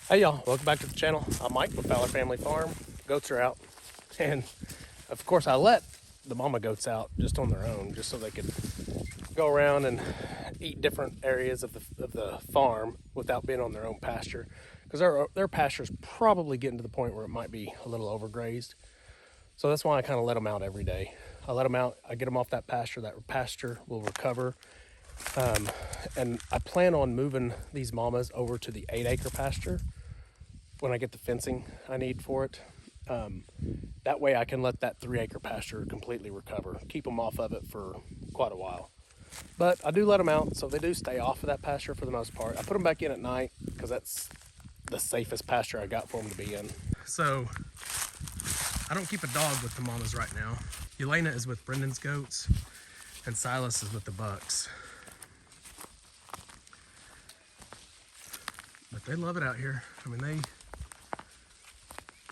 Hey y'all, welcome back to the channel. I'm Mike with Fowler Family Farm. Goats are out, and of course I let the mama goats out just on their own, just so they could go around and eat different areas of the farm without being on their own pasture, because their pasture's probably getting to the point where it might be a little overgrazed. So that's why I kind of let them out every day. I let them out, I get them off that pasture will recover. And I plan on moving these mamas over to the 8-acre pasture when I get the fencing I need for it. That way I can let that 3-acre pasture completely recover, keep them off of it for quite a while. But I do let them out, so they do stay off of that pasture for the most part. I put them back in at night because that's the safest pasture I got for them to be in. So I don't keep a dog with the mamas right now. Elena is with Brendan's goats and Silas is with the bucks. But they love it out here. I mean, they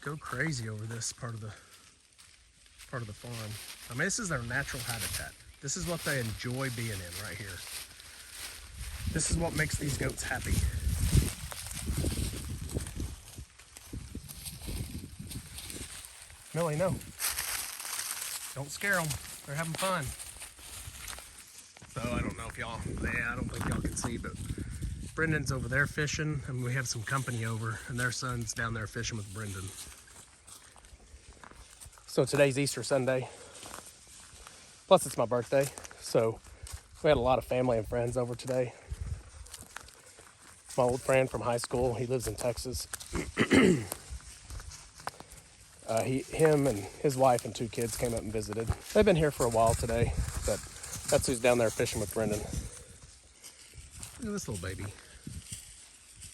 go crazy over this part of the farm. I mean, this is their natural habitat. This is what they enjoy being in right here. This is what makes these goats happy. Millie, no. Don't scare them. They're having fun. So I don't know if y'all, I don't think y'all can see, but Brendan's over there fishing, and we have some company over, and their son's down there fishing with Brendan. So today's Easter Sunday, plus it's my birthday, so we had a lot of family and friends over today. My old friend from high school, he lives in Texas. Him and his wife and 2 kids came up and visited. They've been here for a while today, but that's who's down there fishing with Brendan. Look at this little baby.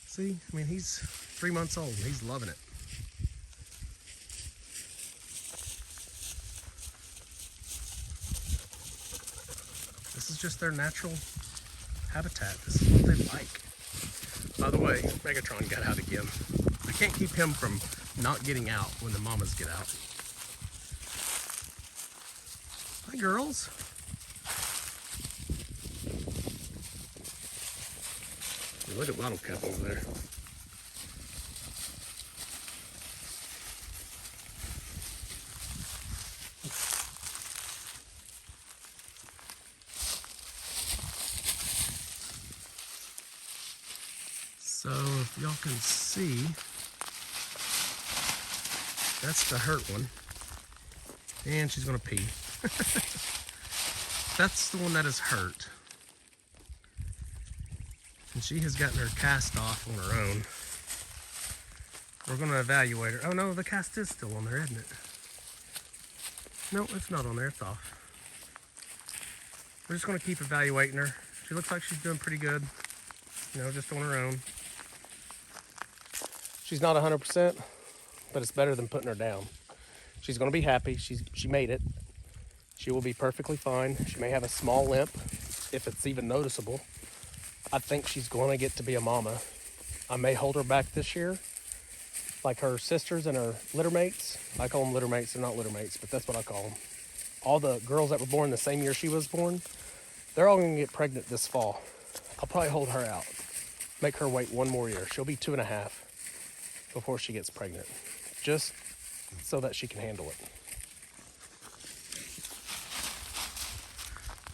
See, I mean, he's 3 months old and he's loving it. This is just their natural habitat. This is what they like. By the way, Megatron got out again. I can't keep him from not getting out when the mamas get out. Hi, girls. Look at Bottle Cap over there. So if y'all can see, that's the hurt one. And she's gonna pee. That's the one that is hurt. And she has gotten her cast off on her own. We're gonna evaluate her. Oh no, the cast is still on there, isn't it? No, it's not on there, it's off. We're just gonna keep evaluating her. She looks like she's doing pretty good, you know, just on her own. She's not 100%, but it's better than putting her down. She's gonna be happy, she made it. She will be perfectly fine. She may have a small limp, if it's even noticeable. I think she's gonna get to be a mama. I may hold her back this year, like her sisters and her litter mates. I call them litter mates, they're not litter mates, but that's what I call them. All the girls that were born the same year she was born, they're all gonna get pregnant this fall. I'll probably hold her out, make her wait 1 more year. She'll be 2.5 before she gets pregnant, just so that she can handle it.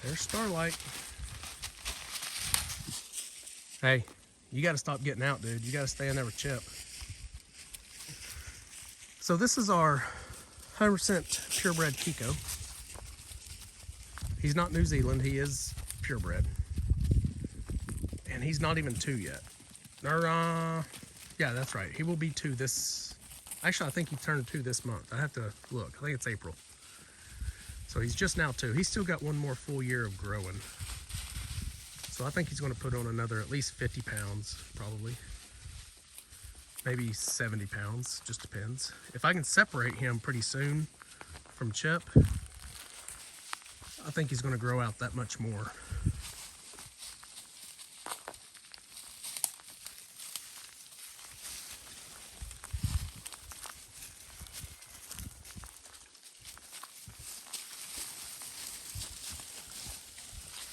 There's Starlight. Hey, you gotta stop getting out, dude. You gotta stay in there with Chip. So this is our 100% purebred Kiko. He's not New Zealand, he is purebred. And he's not even 2 yet. Yeah, that's right. He will be 2 this, actually I think he turned 2 this month. I have to look, I think it's April. So he's just now 2. He's still got 1 more full year of growing. So I think he's gonna put on another at least 50 pounds, probably. Maybe 70 pounds, just depends. If I can separate him pretty soon from Chip, I think he's gonna grow out that much more.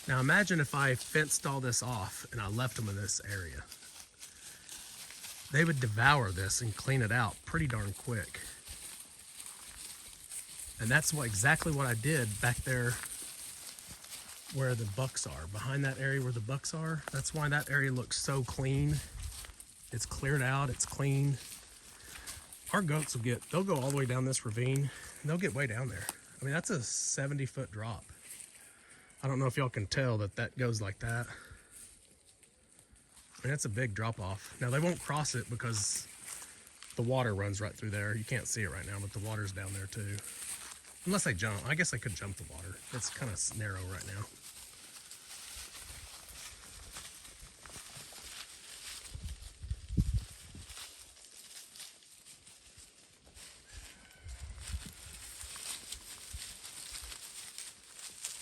Now imagine if I fenced all this off and I left them in this area. they would devour this and clean it out pretty darn quick. And that's exactly what I did back there where the bucks are. Behind that area where the bucks are, that's why that area looks so clean. It's cleared out, it's clean. Our goats they'll go all the way down this ravine, and they'll get way down there. I mean, that's a 70-foot drop. I don't know if y'all can tell that goes like that. I mean, that's a big drop off. Now, they won't cross it because the water runs right through there. You can't see it right now, but the water's down there too. Unless they jump. I guess they could jump the water. It's kind of narrow right now.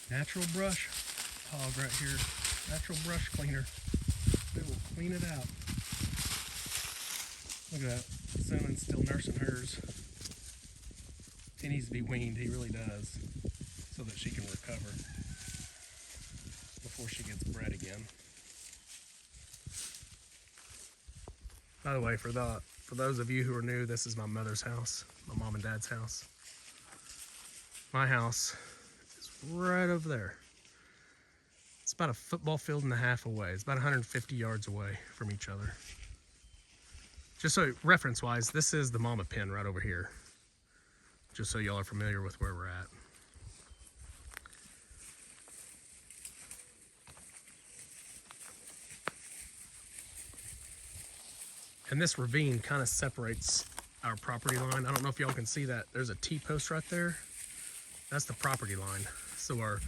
Natural brush hog right here. Natural brush cleaner. It will clean it out. Look at that. Cinnamon's still nursing hers. He needs to be weaned, he really does, so that she can recover before she gets bred again. By the way, for those of you who are new, this is my mother's house, my mom and dad's house. My house is right over there. It's about a football field and a half away. It's about 150 yards away from each other. Just so reference-wise, this is the mama pen right over here. Just so y'all are familiar with where we're at. And this ravine kind of separates our property line. I don't know if y'all can see that. There's a T-post right there. That's the property line. So our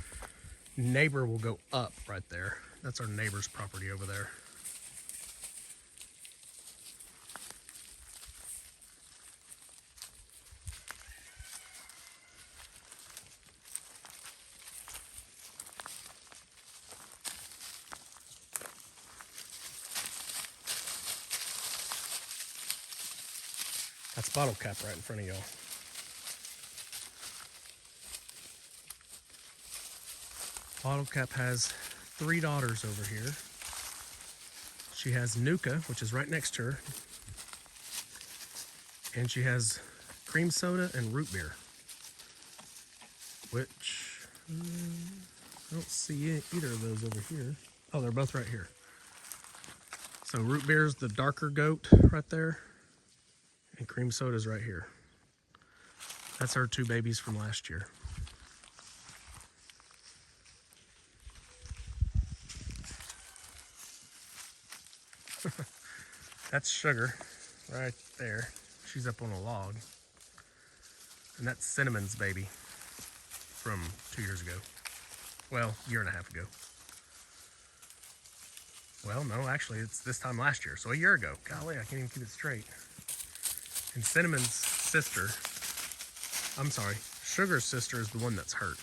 neighbor will go up right there. That's our neighbor's property over there. That's bottle cap right in front of y'all. Bottle cap has 3 daughters over here. She has Nuka, which is right next to her. And she has cream soda and root beer. Which, I don't see either of those over here. Oh, they're both right here. So root beer's the darker goat right there. And cream soda's right here. That's our 2 babies from last year. That's Sugar right there. She's up on a log. And that's Cinnamon's baby from 2 years ago. Well, a year and a half ago. Well, no, actually, it's this time last year. So a year ago. Golly, I can't even keep it straight. And Cinnamon's sister, I'm sorry, Sugar's sister is the one that's hurt.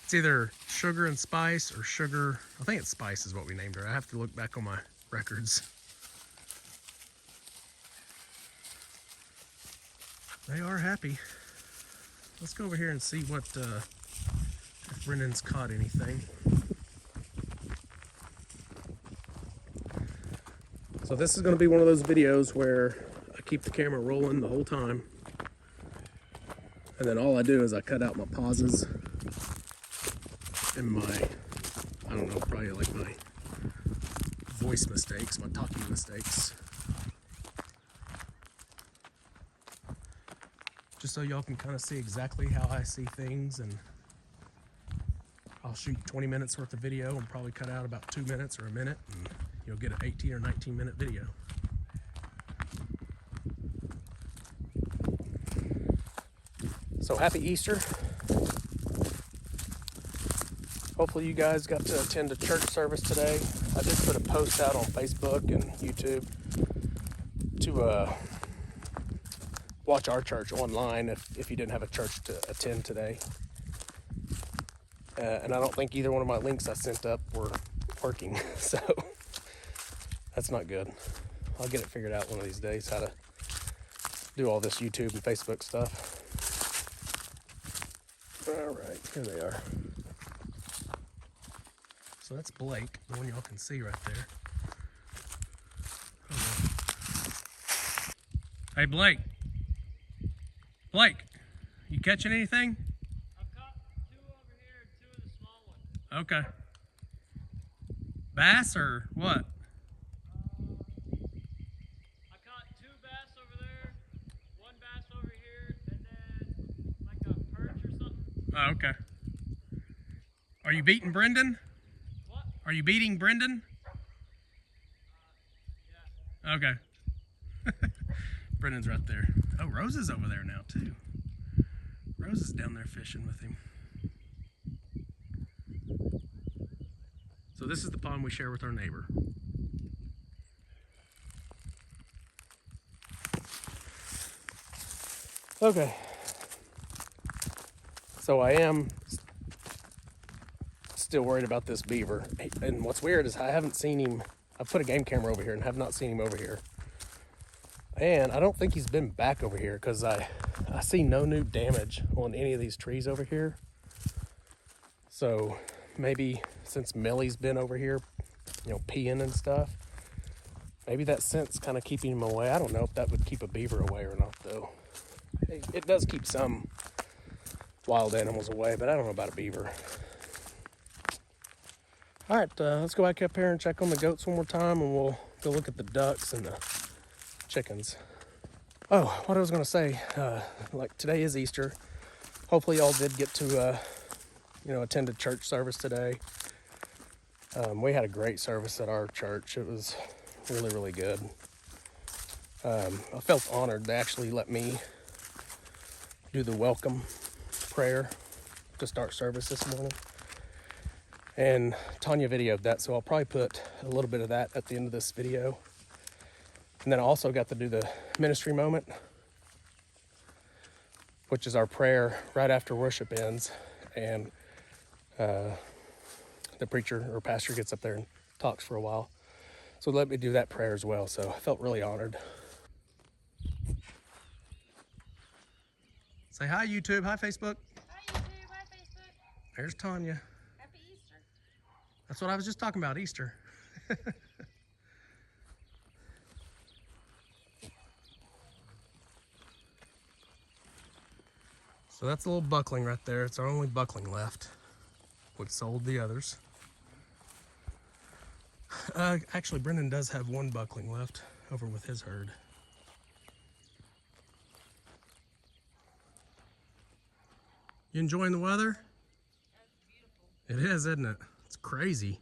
It's either Sugar and Spice or Sugar, I think it's Spice is what we named her. I have to look back on my records. They are happy. Let's go over here and see what, if Brendan's caught anything. So this is going to be one of those videos where I keep the camera rolling the whole time. And then all I do is I cut out my pauses and my, I don't know, probably like my voice mistakes, my talking mistakes. Just so y'all can kind of see exactly how I see things, and I'll shoot 20 minutes worth of video and probably cut out about 2 minutes or a minute, and you'll get an 18 or 19 minute video. So happy Easter. Hopefully you guys got to attend a church service today. I did put a post out on Facebook and YouTube to watch our church online if you didn't have a church to attend today. And I don't think either one of my links I sent up were working, so that's not good. I'll get it figured out one of these days, how to do all this YouTube and Facebook stuff. All right, here they are. So that's Blake, the one y'all can see right there. Oh Hey, Blake. Blake, you catching anything? I've caught 2 over here, 2 of the small ones. Okay. Bass or what? I caught 2 bass over there, 1 bass over here, and then like a perch or something. Oh, okay. Are you beating Brendan? What? Are you beating Brendan? Yeah. Okay. Brendan's right there. Oh, Rose is over there now too. Rose is down there fishing with him. So this is the pond we share with our neighbor. Okay. So I am still worried about this beaver. And what's weird is I haven't seen him. I put a game camera over here and have not seen him over here. And I don't think he's been back over here because I see no new damage on any of these trees over here. So maybe since Millie's been over here, you know, peeing and stuff, maybe that scent's kind of keeping him away. I don't know if that would keep a beaver away or not, though. It does keep some wild animals away, but I don't know about a beaver. All right, let's go back up here and check on the goats one more time, and we'll go look at the ducks and the chickens. Oh, what I was gonna say, like today is Easter. Hopefully y'all did get to, attend a church service today. We had a great service at our church. It was really, really good. I felt honored. They actually let me do the welcome prayer to start service this morning. And Tanya videoed that, so I'll probably put a little bit of that at the end of this video. And then I also got to do the ministry moment, which is our prayer right after worship ends. And the preacher or pastor gets up there and talks for a while. So let me do that prayer as well. So I felt really honored. Say hi, YouTube. Hi, Facebook. Hi, YouTube. Hi, Facebook. There's Tanya. Happy Easter. That's what I was just talking about, Easter. So that's a little buckling right there. It's our only buckling left. We sold the others. Actually, Brendan does have 1 buckling left over with his herd. You enjoying the weather? That's beautiful. It is, isn't it? It's crazy.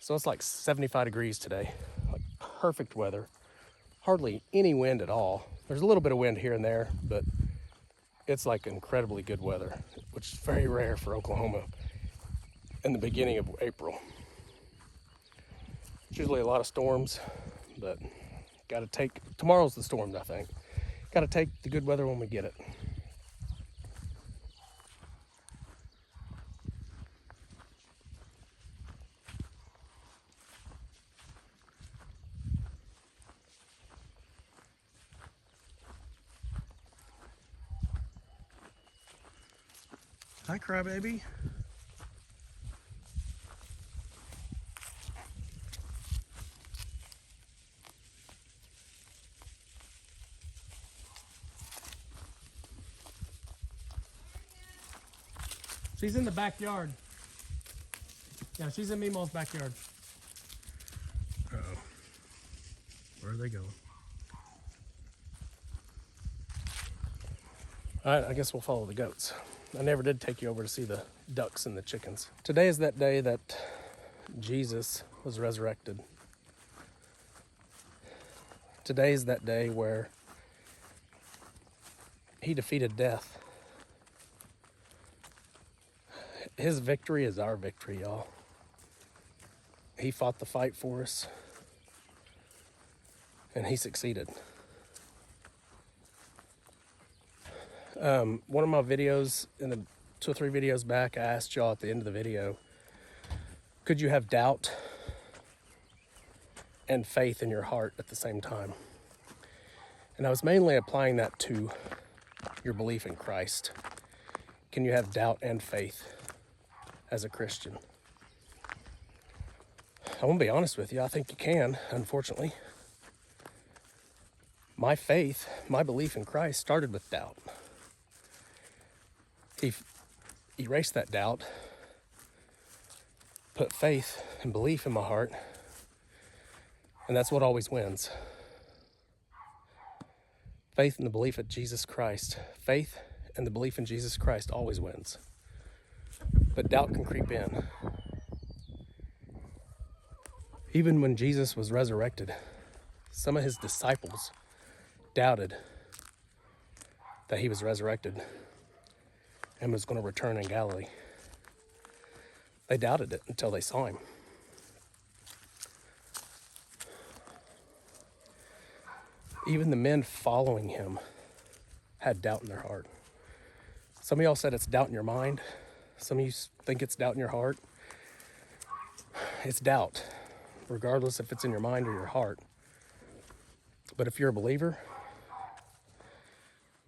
So it's like 75 degrees today. Like perfect weather. Hardly any wind at all. There's a little bit of wind here and there, but it's like incredibly good weather, which is very rare for Oklahoma in the beginning of April. It's usually a lot of storms, but gotta take, tomorrow's the storms, I think. Gotta take the good weather when we get it. Hi, crybaby. She's in the backyard. Yeah, she's in Meemaw's backyard. Uh-oh. Where are they going? All right, I guess we'll follow the goats. I never did take you over to see the ducks and the chickens. Today is that day that Jesus was resurrected. Today is that day where he defeated death. His victory is our victory, y'all. He fought the fight for us, and he succeeded. One of my videos, in the 2 or 3 videos back, I asked y'all at the end of the video, could you have doubt and faith in your heart at the same time? And I was mainly applying that to your belief in Christ. Can you have doubt and faith as a Christian? I want to be honest with you, I think you can, unfortunately. My faith, my belief in Christ started with doubt. He erased that doubt, put faith and belief in my heart, and that's what always wins. Faith and the belief of Jesus Christ. Faith and the belief in Jesus Christ always wins. But doubt can creep in. Even when Jesus was resurrected, some of his disciples doubted that he was resurrected and was going to return in Galilee. They doubted it until they saw him. Even the men following him had doubt in their heart. Some of y'all said it's doubt in your mind. Some of you think it's doubt in your heart. It's doubt, regardless if it's in your mind or your heart. But if you're a believer,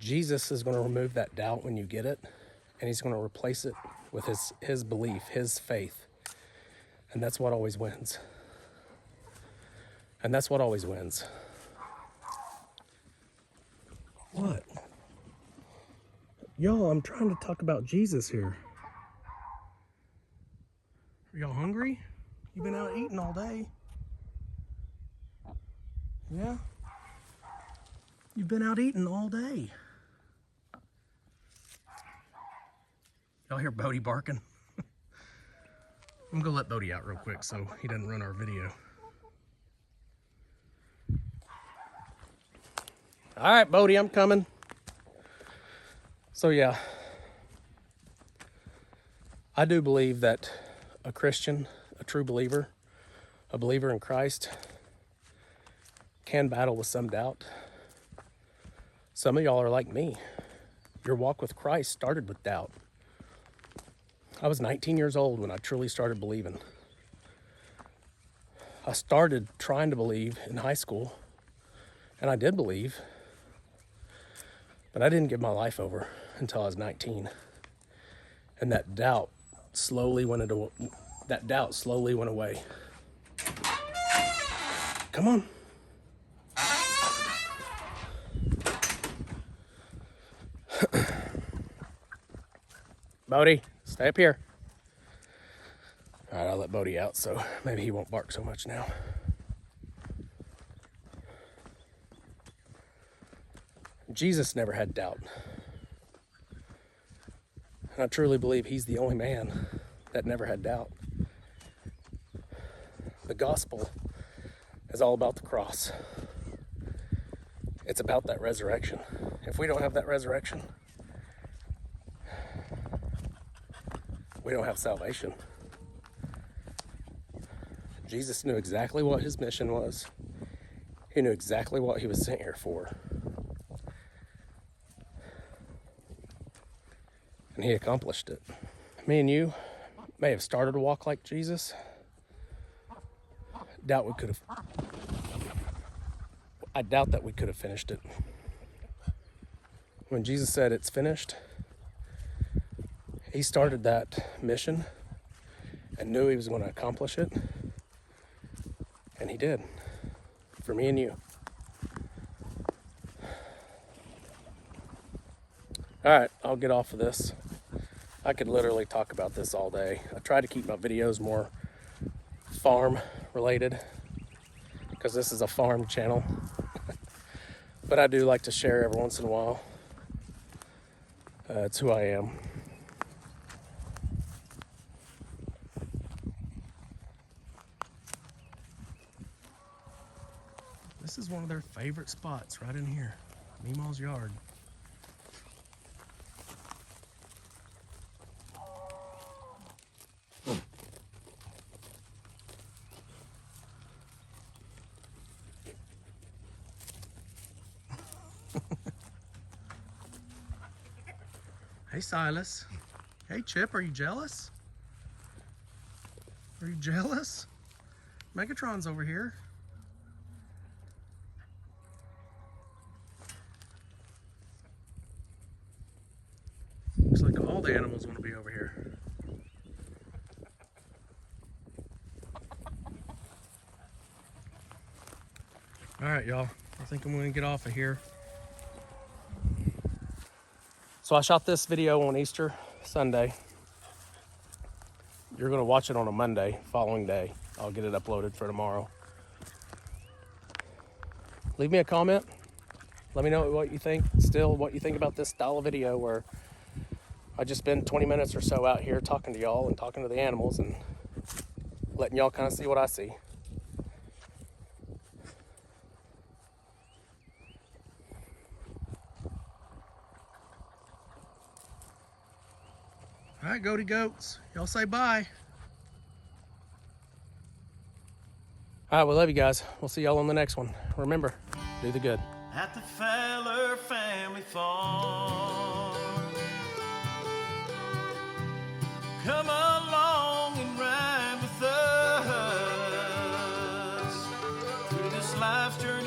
Jesus is going to remove that doubt when you get it, and he's going to replace it with his belief, his faith. And that's what always wins. And that's what always wins. What? Y'all, I'm trying to talk about Jesus here. Are y'all hungry? You've been out eating all day. Yeah? You've been out eating all day. Y'all hear Bodie barking? I'm gonna let Bodie out real quick so he doesn't ruin our video. All right, Bodie, I'm coming. So yeah, I do believe that a Christian, a true believer, a believer in Christ can battle with some doubt. Some of y'all are like me. Your walk with Christ started with doubt. I was 19 years old when I truly started believing. I started trying to believe in high school, and I did believe, but I didn't give my life over until I was 19. And that doubt slowly went away. Come on. Bodie, stay up here. All right, I'll let Bodie out so maybe he won't bark so much now. Jesus never had doubt. And I truly believe he's the only man that never had doubt. The gospel is all about the cross. It's about that resurrection. If we don't have that resurrection, we don't have salvation. Jesus knew exactly what his mission was. He knew exactly what he was sent here for. And he accomplished it. Me and you may have started to walk like Jesus. I doubt that we could have finished it. When Jesus said it's finished, he started that mission and knew he was going to accomplish it. And he did, for me and you. All right, I'll get off of this. I could literally talk about this all day. I try to keep my videos more farm related because this is a farm channel. But I do like to share every once in a while. It's who I am. This is one of their favorite spots right in here, Meemaw's yard. Hey Silas. Hey Chip, are you jealous? Are you jealous? Megatron's over here. Looks like all the animals want to be over here. All right, y'all. I'll think I'm gonna get off of here. So I shot this video on Easter Sunday. You're gonna watch it on a Monday, following day. I'll get it uploaded for tomorrow. Leave me a comment. Let me know what you think, what you think about this style of video where I just spend 20 minutes or so out here talking to y'all and talking to the animals and letting y'all kind of see what I see. All right, goaty goats, y'all say bye. All right, we love you guys. We'll see y'all on the next one. Remember, do the good. At the Fowler family farm, come along and ride with us through this life's journey.